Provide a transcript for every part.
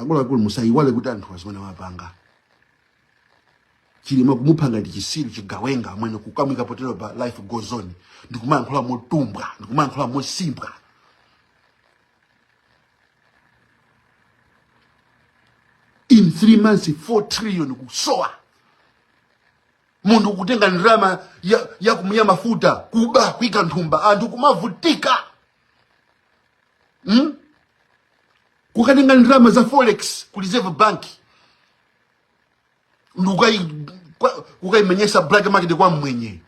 akulu musaiwale kuti anthu azimene wapanga Chilima kumupanga ndi chisiru chigawenga mwene kukamwika potero pa life goes on ndikumayankhula motumbwa ndikumayankhula mosimbwa in 3 months 4 trillion kusowa mundu kutenga ndrama ya kumuya mafuta kuba kuika nthumba anthu kumavutika kukatenga ndrama za forex ku reserve bank ukaimenyesa black market kwa mwenye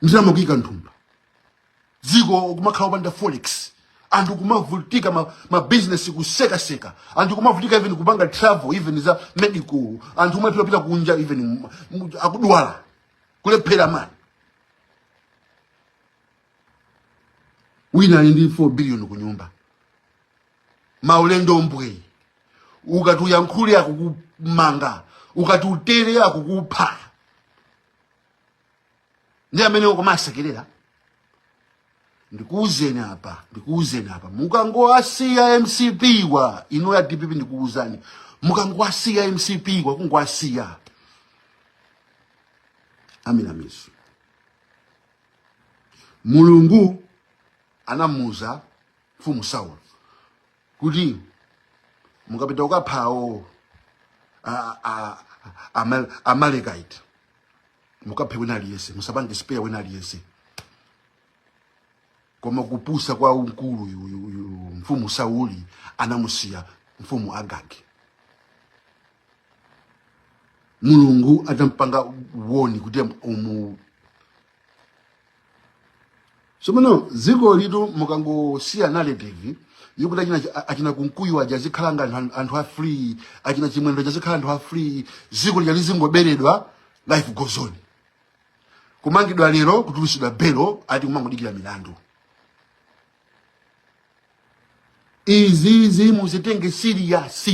ndrama kuika nthumba ziko kumakhala panda forex anthu kumavutika ma business kuseka anthu kumavutika even kupanga travel even za medical anthu umapita kunja even akudwala kulephera mali wina ndi 4 billion kunyumba maulendo mbwe ukatuyankhule akukumanga ukatutere akukupha ndi amene ukumasekerera ndikuuzeni apa mukangoasiya MCP wa ino ya DPP ndikuuzani mukangoasiya MCP wa kungoasiya amina misu Mulungu anamuza mfumu Saul kuti mukapita ukaphawo Amalekite mukaphe wina aliyese musapange spare wina aliyese koma kupusa kwa unkulu mfumu Sauli anamusiya mfumu Agagi Mulungu atampanga woni kuti somano ziko litu mukangosiya narrative yokuti achina kunkuyu ajazikhalanga anthu a free achina Chimwendo ajazikhala anthu a free ziko lizingoberedwa life goes on kumangidwa lero kutulusidwa belo ati kumangodikira milandu izi muzitenge serious